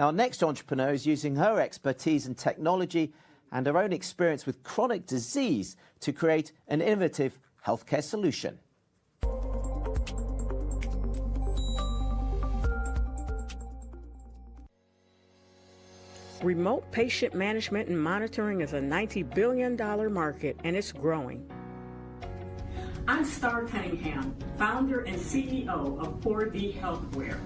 Our next entrepreneur is using her expertise in technology and her own experience with chronic disease to create an innovative healthcare solution. Remote patient management and monitoring is a $90 billion market, and it's growing. I'm Star Cunningham, founder and CEO of 4D Healthware.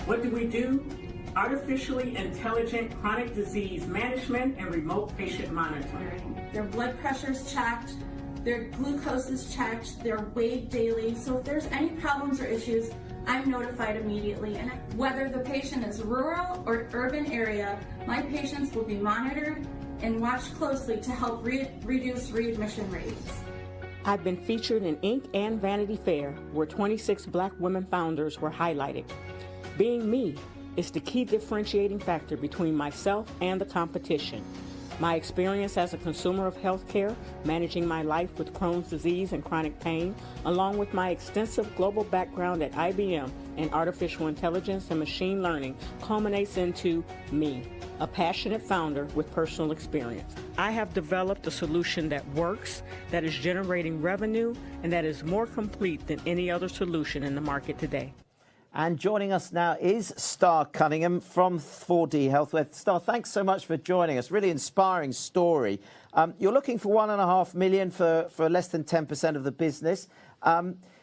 What do we do? Artificially intelligent chronic disease management and remote patient monitoring. Their blood pressure's checked, their glucose is checked, they're weighed daily. So if there's any problems or issues, I'm notified immediately. And whether the patient is rural or urban area, my patients will be monitored and watched closely to help reduce readmission rates. I've been featured in Inc. and Vanity Fair, where 26 Black women founders were highlighted. Being me is the key differentiating factor between myself and the competition. My experience as a consumer of healthcare, managing my life with Crohn's disease and chronic pain, along with my extensive global background at IBM in artificial intelligence and machine learning, culminates into me, a passionate founder with personal experience. I have developed a solution that works, that is generating revenue, and that is more complete than any other solution in the market today. And joining us now is Star Cunningham from 4D Healthware. Star, thanks so much for joining us. Really inspiring story. You're looking for $1.5 million for less than 10% of the business.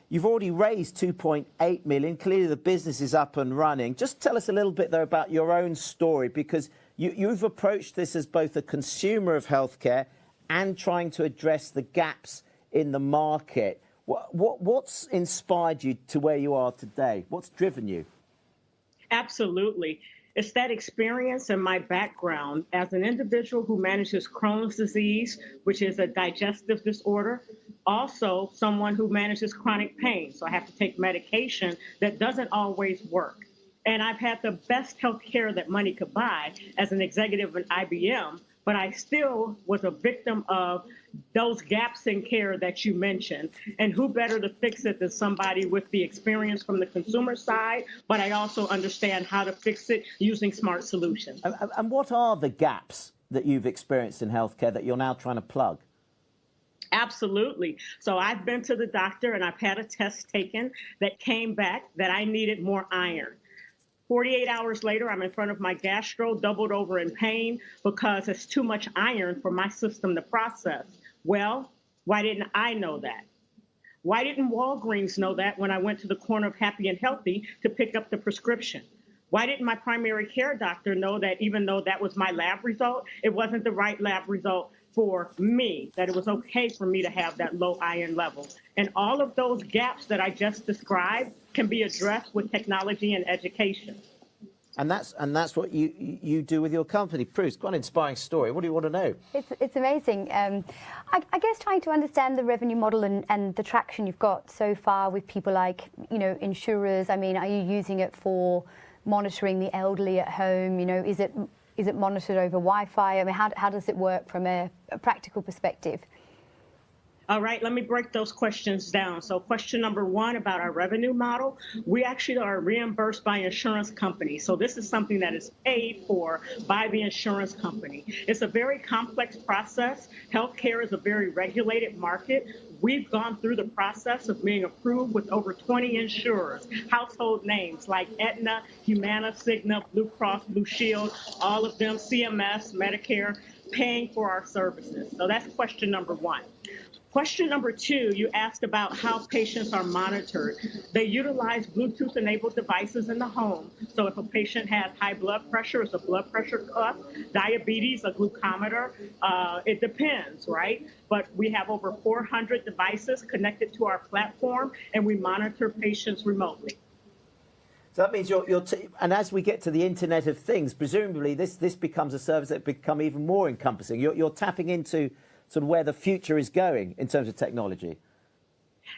You've already raised $2.8 million. Clearly, the business is up and running. Just tell us a little bit, though, about your own story, because you've approached this as both a consumer of healthcare and trying to address the gaps in the market. What's inspired you to where you are today? What's driven you? Absolutely. It's that experience and my background as an individual who manages Crohn's disease, which is a digestive disorder. Also, someone who manages chronic pain. So I have to take medication that doesn't always work. And I've had the best health care that money could buy as an executive at IBM, but I still was a victim of those gaps in care that you mentioned. And who better to fix it than somebody with the experience from the consumer side, but I also understand how to fix it using smart solutions. And what are the gaps that you've experienced in healthcare that you're now trying to plug? Absolutely. So I've been to the doctor and I've had a test taken that came back that I needed more iron. 48 hours later, I'm in front of my gastro, doubled over in pain because it's too much iron for my system to process. Well, why didn't I know that? Why didn't Walgreens know that when I went to the corner of Happy and Healthy to pick up the prescription? Why didn't my primary care doctor know that even though that was my lab result, it wasn't the right lab result for me, that it was okay for me to have that low iron level? And all of those gaps that I just described can be addressed with technology and education. And that's what you do with your company. Prue, it's quite an inspiring story. What do you want to know? It's amazing. I guess trying to understand the revenue model and the traction you've got so far with people like, insurers. I mean, are you using it for monitoring the elderly at home? Is it monitored over Wi-Fi? I mean, how does it work from a practical perspective? All right, let me break those questions down. So question number one about our revenue model, we actually are reimbursed by insurance companies. So this is something that is paid for by the insurance company. It's a very complex process. Healthcare is a very regulated market. We've gone through the process of being approved with over 20 insurers, household names like Aetna, Humana, Cigna, Blue Cross, Blue Shield, all of them, CMS, Medicare, paying for our services. So that's question number one. Question number two, you asked about how patients are monitored. They utilize Bluetooth-enabled devices in the home. So if a patient has high blood pressure, it's a blood pressure cuff, diabetes, a glucometer. It depends, right? But we have over 400 devices connected to our platform, and we monitor patients remotely. So that means and as we get to the Internet of Things, presumably this becomes a service that become even more encompassing. You're tapping into sort of where the future is going in terms of technology.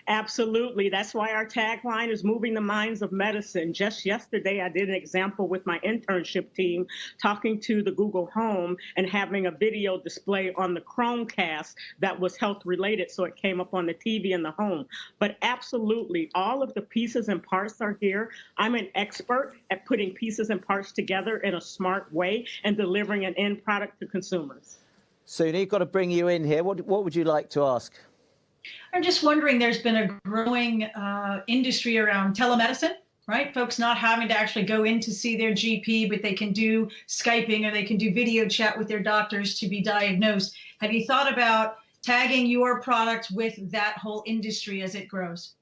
Absolutely. That's why our tagline is moving the minds of medicine. Just yesterday, I did an example with my internship team talking to the Google Home and having a video display on the Chromecast that was health related. So it came up on the TV in the home. But absolutely, all of the pieces and parts are here. I'm an expert at putting pieces and parts together in a smart way and delivering an end product to consumers. Suna, got to bring you in here. What would you like to ask? I'm just wondering, there's been a growing industry around telemedicine, right? Folks not having to actually go in to see their GP, but they can do Skyping or they can do video chat with their doctors to be diagnosed. Have you thought about tagging your product with that whole industry as it grows?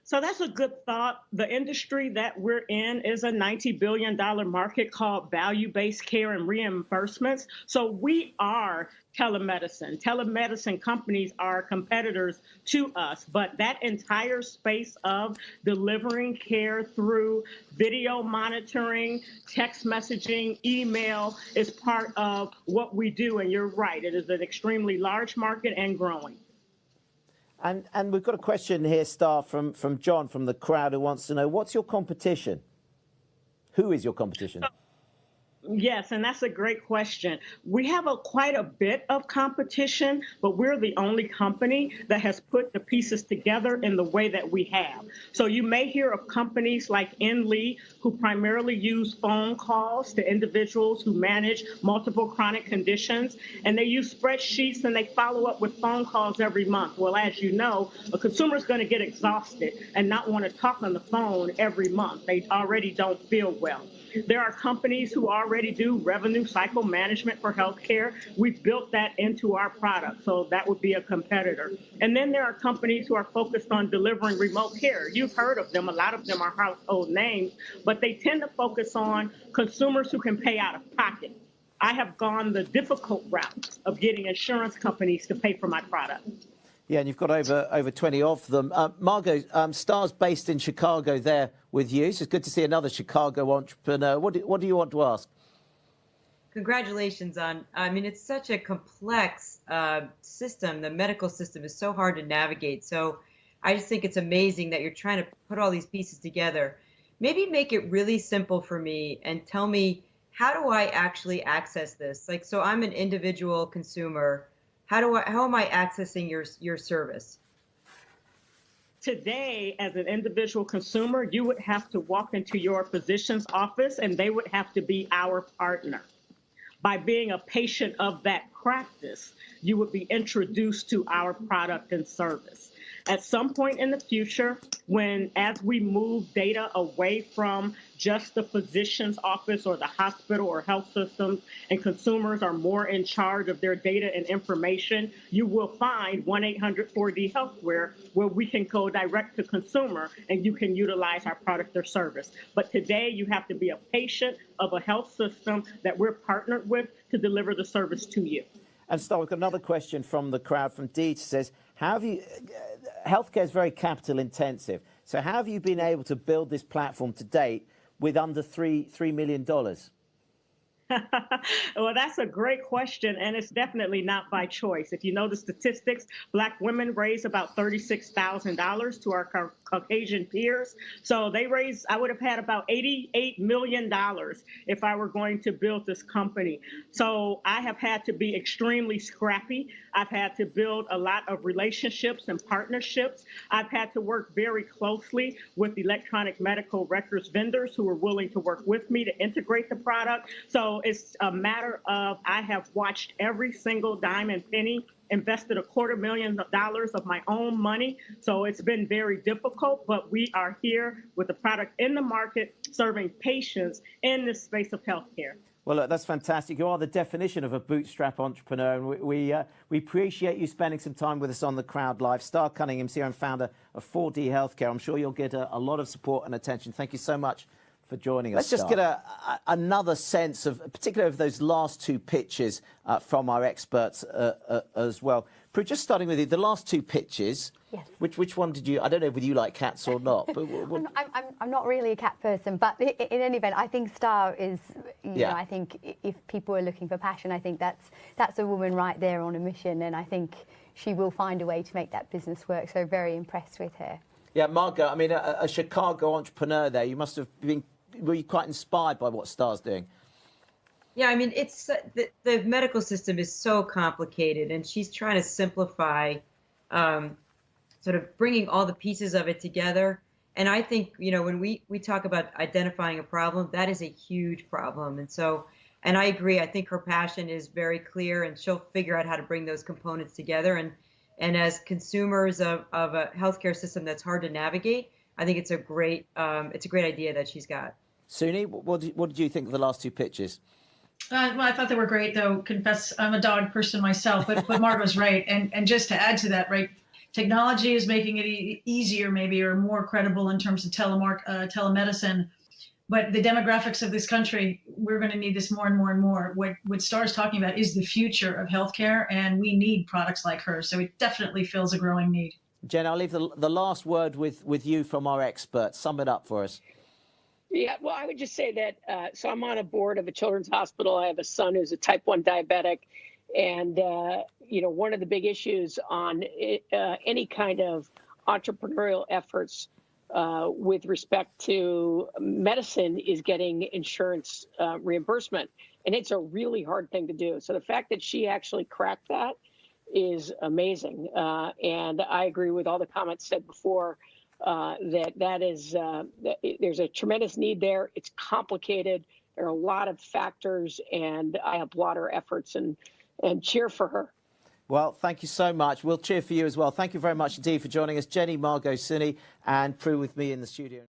So that's a good thought. The industry that we're in is a $90 billion market called value-based care and reimbursements. So we are telemedicine. Telemedicine companies are competitors to us, but that entire space of delivering care through video monitoring, text messaging, email is part of what we do. And you're right, it is an extremely large market and growing. And we've got a question here, Star, from John from the crowd, who wants to know, what's your competition? Who is your competition? Yes, and that's a great question. We have quite a bit of competition, but we're the only company that has put the pieces together in the way that we have. So you may hear of companies like Enlee, who primarily use phone calls to individuals who manage multiple chronic conditions, and they use spreadsheets and they follow up with phone calls every month. Well, as you know, a consumer is going to get exhausted and not want to talk on the phone every month. They already don't feel well. There are companies who already do revenue cycle management for healthcare. We've built that into our product, so that would be a competitor. And then there are companies who are focused on delivering remote care. You've heard of them. A lot of them are household names, but they tend to focus on consumers who can pay out of pocket. I have gone the difficult route of getting insurance companies to pay for my product. Yeah, and you've got over 20 of them. Margot, Star's based in Chicago there with you. So it's good to see another Chicago entrepreneur. What do you want to ask? Congratulations on, I mean, it's such a complex system. The medical system is so hard to navigate. So I just think it's amazing that you're trying to put all these pieces together. Maybe make it really simple for me and tell me, how do I actually access this? Like, so I'm an individual consumer. How am I accessing your service? Today, as an individual consumer, you would have to walk into your physician's office and they would have to be our partner. By being a patient of that practice, you would be introduced to our product and service. At some point in the future, as we move data away from just the physician's office or the hospital or health systems, and consumers are more in charge of their data and information, you will find 1-800-4D-Healthware, where we can go direct to consumer and you can utilize our product or service. But today you have to be a patient of a health system that we're partnered with to deliver the service to you. And Star, we've got another question from the crowd from Dee. She says, healthcare is very capital intensive. So how have you been able to build this platform to date with under $3 million? Well, that's a great question, and it's definitely not by choice. If you know the statistics, Black women raise about $36,000 to our Caucasian peers. So they raised, I would have had about $88 million if I were going to build this company. So I have had to be extremely scrappy. I've had to build a lot of relationships and partnerships. I've had to work very closely with electronic medical records vendors who are willing to work with me to integrate the product. So it's a matter of, I have watched every single dime and penny, invested $250,000 of my own money. So it's been very difficult, but we are here with the product in the market, serving patients in this space of healthcare. Well, look, that's fantastic. You are the definition of a bootstrap entrepreneur, and we appreciate you spending some time with us on the Crowd Live. Star Cunningham, CEO and founder of 4D Healthcare. I'm sure you'll get a lot of support and attention. Thank you so much for joining us. Let's just get another sense of, particularly of those last two pitches from our experts as well. Prue, just starting with you, the last two pitches. Yes. Which one did you? I don't know whether you like cats or not. But I'm not really a cat person, but in any event, I think Star is. You know, I think if people are looking for passion, I think that's a woman right there on a mission, and I think she will find a way to make that business work. So very impressed with her. Yeah, Margot, I mean, a Chicago entrepreneur there, you must have been, were you quite inspired by what Star's doing? Yeah, I mean, it's the medical system is so complicated, and she's trying to simplify, sort of bringing all the pieces of it together. And I think, you know, when we talk about identifying a problem, that is a huge problem. And so, and I agree, I think her passion is very clear, and she'll figure out how to bring those components together. And as consumers of a healthcare system that's hard to navigate, I think it's a great idea that she's got. Suni, what did you think of the last two pitches? Well, I thought they were great, though. Confess, I'm a dog person myself, but Margot's right. And just to add to that, right, technology is making it easier, maybe, or more credible in terms of telemedicine. But the demographics of this country, we're going to need this more and more and more. What Star's talking about is the future of healthcare, and we need products like hers. So it definitely fills a growing need. Jen, I'll leave the last word with you from our expert. Sum it up for us. Yeah, well, I would just say that, so I'm on a board of a children's hospital. I have a son who's a type 1 diabetic. And, you know, one of the big issues on any kind of entrepreneurial efforts with respect to medicine is getting insurance reimbursement. And it's a really hard thing to do. So the fact that she actually cracked that is amazing. And I agree with all the comments said before. There's a tremendous need there. It's complicated. There are a lot of factors, and I applaud her efforts and cheer for her. Well, thank you so much. We'll cheer for you as well. Thank you very much indeed for joining us, Jenny, Margot, Suni, and Prue with me in the studio.